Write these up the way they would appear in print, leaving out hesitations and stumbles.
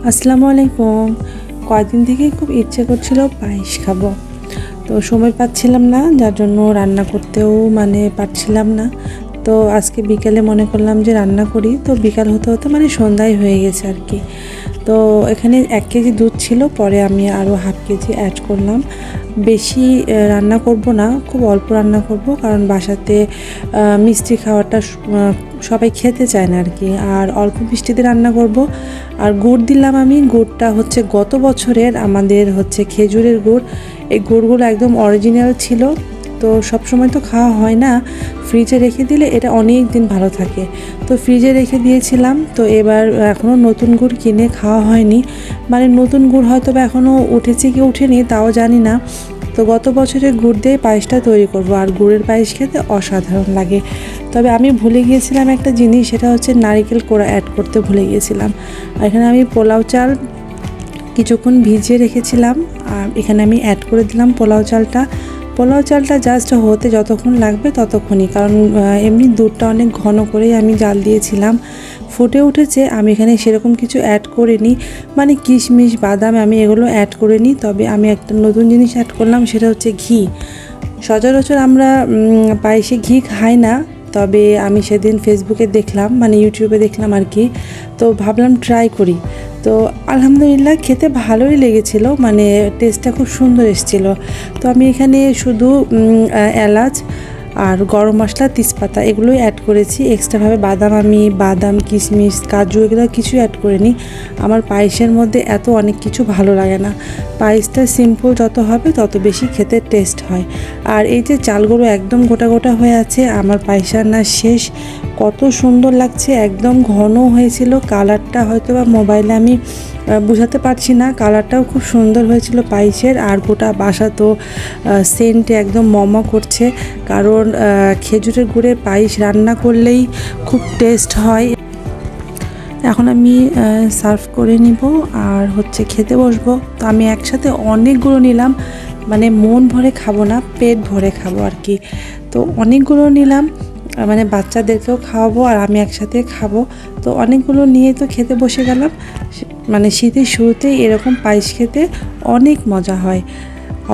আসসালামু আলাইকুম। কয়েকদিন থেকেই খুব ইচ্ছে করছিল পায়েস খাবো, তো সময় পাচ্ছিলাম না, যার জন্য রান্না করতেও পারছিলাম না। তো আজকে বিকেলে মনে করলাম যে রান্না করি, তো বিকাল হতে হতে সন্ধ্যায় হয়ে গেছে আর কি। তো এখানে 1 কেজি দুধ ছিল, পরে আমি আরও হাফ কেজি অ্যাড করলাম। বেশি রান্না করব না, খুব অল্প রান্না করব, কারণ বাসাতে মিষ্টি খাওয়াটা সবাই খেতে চায় না আর কি। আর অল্প মিষ্টিতে রান্না করব। আর গুড় দিলাম আমি, গুড়টা হচ্ছে গত বছরের আমাদের হচ্ছে খেজুরের গুড়। এই গুড়গুলো একদম অরিজিনাল ছিল, তো সব সময় তো খাওয়া হয় না, ফ্রিজে রেখে দিলে এটা অনেক দিন ভালো থাকে। তো ফ্রিজে রেখে দিয়েছিলাম, তো এবার এখনও নতুন গুড় কিনে খাওয়া হয়নি, নতুন গুড় হয়তো বা এখনও উঠেছে কি উঠেনি তাও জানি না। তো গত বছরের গুড় দিয়ে পায়েসটা তৈরি করব, আর গুড়ের পায়েস খেতে অসাধারণ লাগে। তবে আমি ভুলে গিয়েছিলাম একটা জিনিস, সেটা হচ্ছে নারকেল কোড়া অ্যাড করতে ভুলে গিয়েছিলাম। আর এখানে আমি পোলাও চাল কিছুক্ষণ ভিজিয়ে রেখেছিলাম, আর এখানে আমি অ্যাড করে দিলাম পোলাও চালটা জাস্ট হতে যতক্ষণ লাগবে ততক্ষণই, কারণ এমনি দুধটা অনেক ঘন করেই আমি জাল দিয়েছিলাম, ফুটে উঠেছে। আমি এখানে সেরকম কিছু অ্যাড করিনি, কিশমিশ বাদাম আমি এগুলো অ্যাড করিনি। তবে আমি একটা নতুন জিনিস অ্যাড করলাম, সেটা হচ্ছে ঘি। সচরাচর আমরা পায়েসে ঘি খাই না, তবে আমি সেদিন ফেসবুকে দেখলাম, ইউটিউবে দেখলাম আর কি, তো ভাবলাম ট্রাই করি। তো আলহামদুলিল্লাহ খেতে ভালোই লেগেছিলো, টেস্টটা খুব সুন্দর এসেছিলো। তো আমি এখানে শুধু এলাচ আর গরম মশলা, তেজপাতা এগুলোই অ্যাড করেছি। এক্সট্রাভাবে বাদাম কিশমিশ কাজু এগুলো কিছুই অ্যাড করিনি। আমার পায়েসের মধ্যে এত অনেক কিছু ভালো লাগে না, পায়েসটা সিম্পল যত হবে তত বেশি খেতে টেস্ট হয়। আর এই যে চালগুলো একদম গোটা গোটা হয়ে আছে, আমার পায়েস রান্না শেষ। কত সুন্দর লাগছে, একদম ঘন হয়েছিল। কালারটা হয়তো বা মোবাইলে আমি বোঝাতে পারছি না, কালারটাও খুব সুন্দর হয়েছিল পায়েসের। আর গোটা বাসা তো সেন্টে একদম মমা করছে, কারণ খেজুরের গুড়ের পায়েস রান্না করলেই খুব টেস্ট হয়। এখন আমি সার্ভ করে নিব আর হচ্ছে খেতে বসবো। তো আমি একসাথে অনেকগুলো নিলাম, মন ভরে খাবো না, পেট ভরে খাবো আর কি। তো অনেকগুলো নিলাম, বাচ্চাদেরকেও খাওয়াবো আর আমি একসাথে খাবো। তো অনেকগুলো নিয়ে তো খেতে বসে গেলাম। শীতের শুরুতেই এরকম পায়েস খেতে অনেক মজা হয়।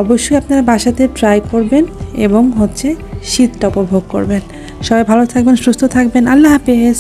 অবশ্যই আপনারা বাসাতে ট্রাই করবেন এবং হচ্ছে শীতটা উপভোগ করবেন। সবাই ভালো থাকবেন, সুস্থ থাকবেন। আল্লাহ হাফেজ।